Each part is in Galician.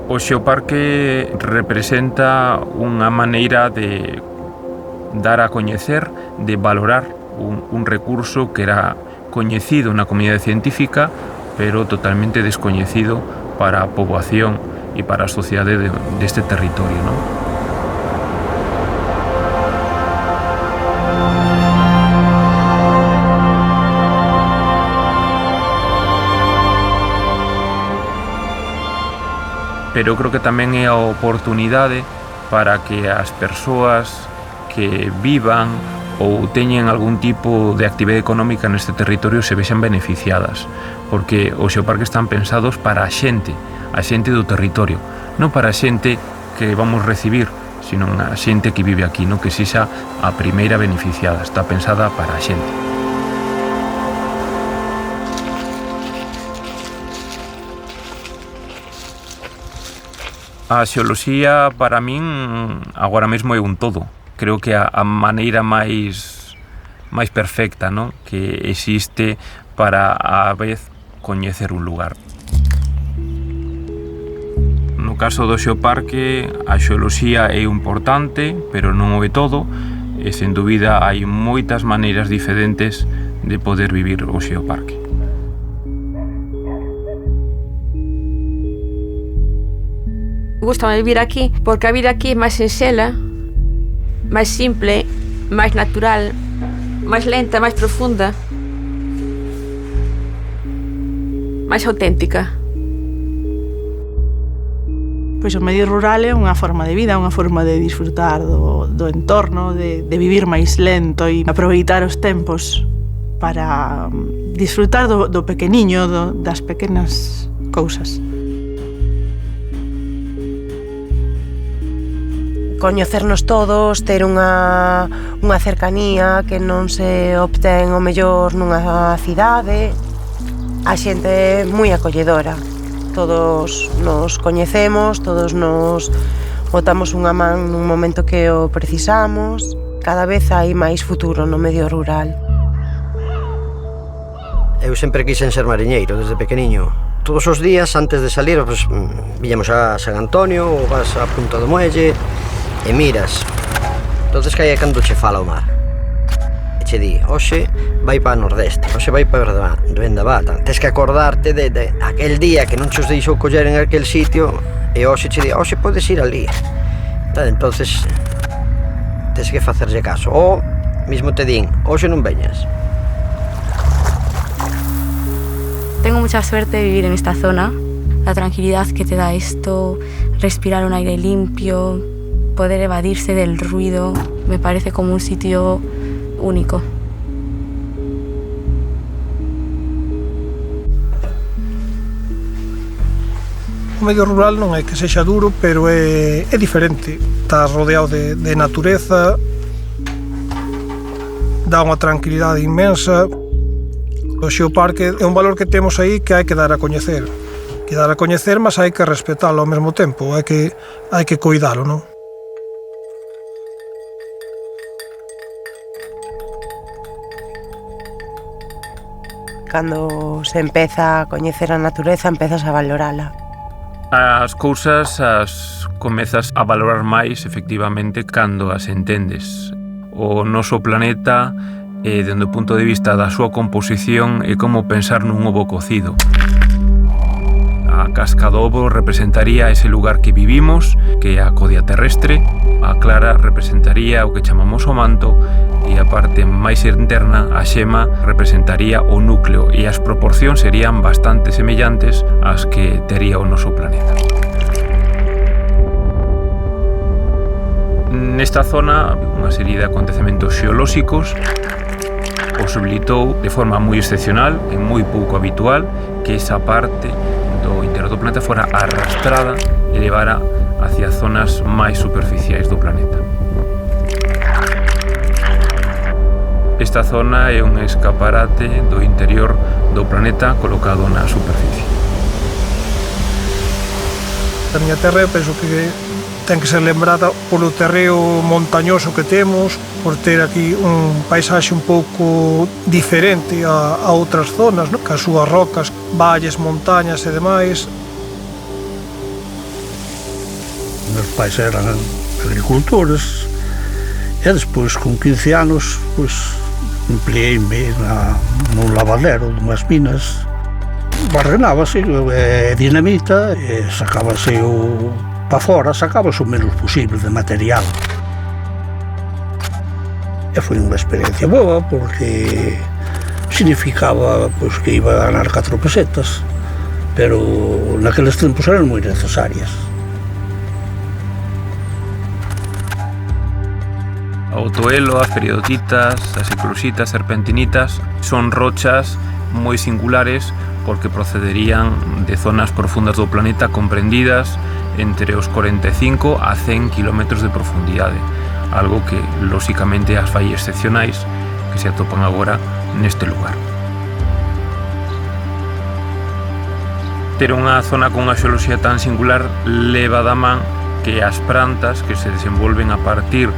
O xeoparque representa unha maneira de dar a coñecer, de valorar un recurso que era coñecido na comunidade científica, pero totalmente descoñecido para a poboación e para a sociedade deste territorio, non? Pero creo que tamén é a oportunidade para que as persoas que vivan ou teñen algún tipo de actividade económica neste territorio se vexan beneficiadas, porque os xeoparques están pensados para a xente do territorio, non para a xente que vamos recibir, sino a xente que vive aquí, non que sexa a primeira beneficiada, está pensada para a xente. A xeoloxía para min agora mesmo é un todo. Creo que a maneira máis perfecta, non, que existe para a vez coñecer un lugar. No caso do xeoparque, a xeoloxía é importante, pero non o é todo, e sen dúbida hai moitas maneiras diferentes de poder vivir o xeoparque. Gústame vivir aquí porque a vida aquí é máis sinxela, máis simple, máis natural, máis lenta, máis profunda, máis auténtica. Pois o medio rural é unha forma de vida, unha forma de disfrutar do entorno, de vivir máis lento e aproveitar os tempos para disfrutar do pequeniño, das pequenas cousas. Coñecernos todos, ter unha cercanía que non se obtén o mellor nunha cidade. A xente é moi acolledora. Todos nos coñecemos, todos nos botamos unha man nun momento que o precisamos. Cada vez hai máis futuro no medio rural. Eu sempre quixen ser mariñeiro desde pequeniño. Todos os días, antes de salir, pues, viñamos a San Antonio ou vas a Punta do Muelle e miras. Entonces que hai cando che fala o mar. E che di, hoxe vai para Nordeste, hoxe vai para Vendaval. Tens que acordarte de aquel día que non che os deixou coller en aquel sitio e hoxe che di, hoxe podes ir ali. Entonces tens que facerlle caso. Ou mismo te din, hoxe non veñas. Tengo mucha suerte de vivir en esta zona, la tranquilidad que te da esto, respirar un aire limpio, poder evadirse del ruido, me parece como un sitio único. O medio rural non é que sexa duro, pero é diferente. Estás rodeado de natureza, dá unha tranquilidade inmensa. O xeoparque é un valor que temos aí que hai que dar a coñecer. Que dar a coñecer, mas hai que respetalo ao mesmo tempo, hai que coidalo, non? Cando se empeza a coñecer a natureza, empezas a valorala. As cousas as comezas a valorar máis, efectivamente, cando as entendes. O noso planeta, dende o punto de vista da súa composición, é como pensar nun ovo cocido. A casca do ovo representaría ese lugar que vivimos, que é a codia terrestre. A clara representaría o que chamamos o manto e a parte máis interna, a xema, representaría o núcleo e as proporcións serían bastante semellantes ás que tería o noso planeta. Nesta zona, unha serie de acontecementos xeolóxicos posibilitou de forma moi excepcional e moi pouco habitual que esa parte do interior do planeta fora arrastrada e levara hacia zonas máis superficiais do planeta. Esta zona é un escaparate do interior do planeta colocado na superficie. A miña terra, eu penso que ten que ser lembrada polo terreo montañoso que temos, por ter aquí un paisaxe un pouco diferente a outras zonas, non? Que as súas rocas, valles, montañas e demais. Meus pais eran agricultores e despois, con 15 anos, empleeime nun lavadero dunhas minas. Barrenábase dinamita e sacábase para fora, sacábase o menos posible de material. E foi unha experiencia boa porque significaba que iba a ganar 4 pesetas, pero naqueles tempos eran moi necesarias. A Otoelo, as periodocitas, as eclositas, serpentinitas son rochas moi singulares porque procederían de zonas profundas do planeta comprendidas entre os 45 a 100 km de profundidade, algo que, lóxicamente, as fai excepcionais que se atopan agora neste lugar. Ter unha zona con unha xeoloxía tan singular leva da man que as plantas que se desenvolven a partir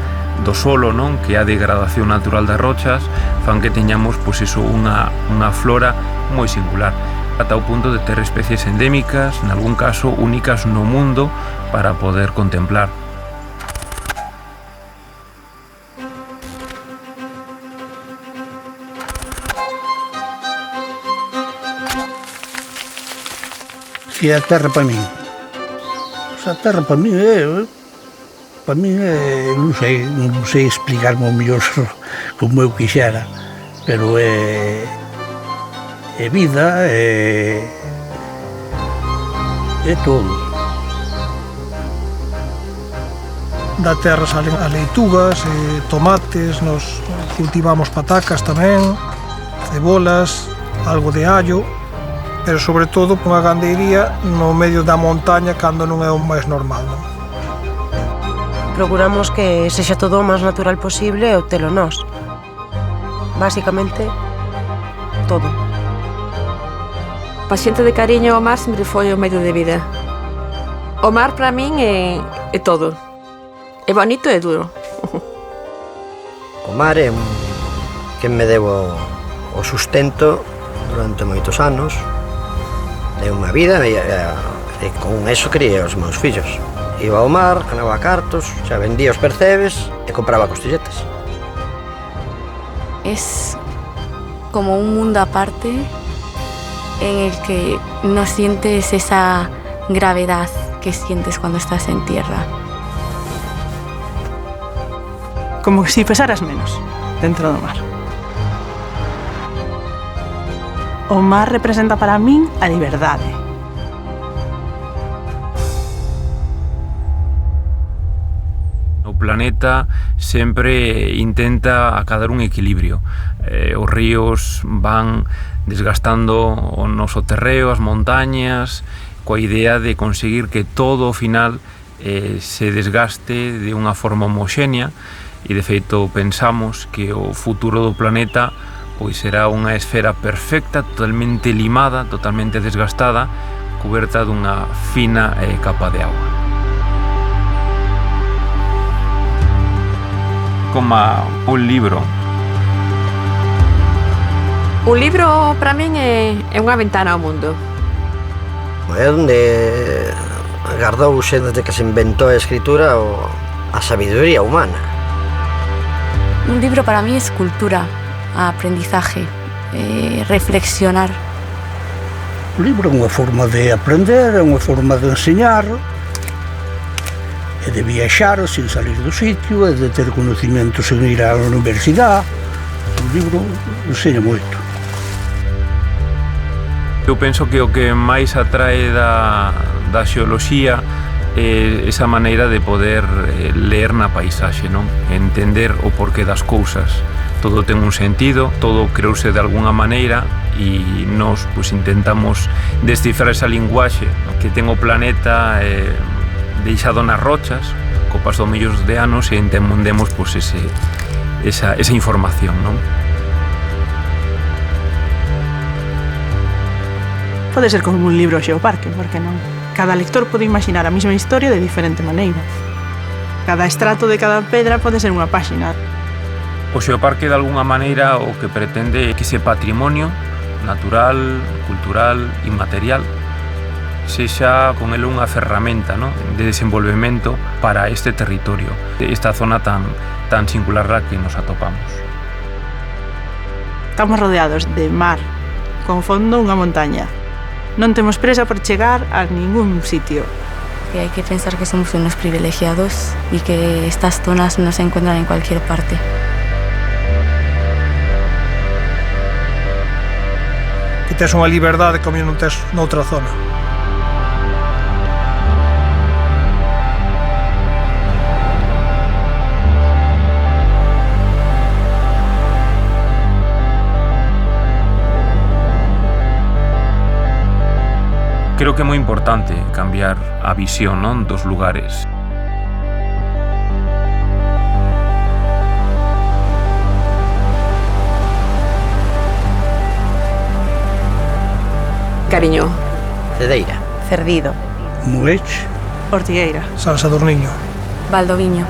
do solo, non, que é a degradación natural das rochas, fan que teñamos unha flora moi singular, ata o punto de ter especies endémicas, nalgún caso únicas no mundo, para poder contemplar. Que a terra para min. A terra para min é... Para min non sei explicarme o mellor como eu quixera, pero é vida, é todo. Da terra salen as leitugas, tomates, nos cultivamos patacas tamén, cebolas, algo de allo, pero sobre todo unha gandeiría no medio da montaña cando non é o máis normal, non? Procuramos que sexa todo o máis natural posible e obtelo nós. Básicamente, todo. Pa xente de cariño, o mar sempre foi o medio de vida. O mar para min é todo. É bonito e duro. O mar é que me deu o sustento durante moitos anos. Deu unha vida e con eso criei os meus fillos. Iba ao mar, ganaba cartos, xa vendía os percebes e compraba costilletas. Es como un mundo aparte en el que no sientes esa gravedad que sientes cuando estás en tierra. Como que si pesaras menos dentro do mar. O mar representa para min a liberdade. O planeta sempre intenta acadar un equilibrio. Os ríos van desgastando o noso terreo, as montañas, coa idea de conseguir que todo ao final se desgaste de unha forma homoxénea, e de feito pensamos que o futuro do planeta pois será unha esfera perfecta, totalmente limada, totalmente desgastada, cuberta dunha fina capa de agua. Como un libro. Un libro para min é unha ventana ao mundo. É onde gardouse desde que se inventou a escritura a sabiduría humana. Un libro para mí es cultura, aprendizaje, reflexionar. O libro é unha forma de aprender, é unha forma de enseñar, e de viaxar sin salir do sitio, e de ter conocimientos en ir á universidade. O libro enseña moito. Eu penso que o que máis atrae da xeoloxía é esa maneira de poder ler na paisaxe, non? Entender o porqué das cousas. Todo ten un sentido, todo creouse de alguna maneira e nós pois, intentamos descifrar esa linguaxe que ten o planeta deixado nas rochas co paso dos millóns de anos e entendemos pois, esa información, non? Pode ser como un libro xeoparque, porque non? Cada lector pode imaginar a mesma historia de diferente maneira. Cada estrato de cada pedra pode ser unha páxina. O xeoparque, de alguna maneira, o que pretende é que ese patrimonio natural, cultural, inmaterial, sexa con el unha ferramenta, ¿no?, de desenvolvemento para este territorio, esta zona tan singular na que nos atopamos. Estamos rodeados de mar, con fondo unha montaña. Non temos presa por chegar a ningún sitio. Que hay que pensar que somos unos privilegiados y que estas zonas no se encuentran en cualquier parte. Que tes unha liberdade que a mí non tes noutra zona. Creo que é moi importante cambiar a visión, non, dos lugares. Cariño. Cedeira. Cerdido. Mueche. Ortigueira. San Sadurniño. Valdoviño.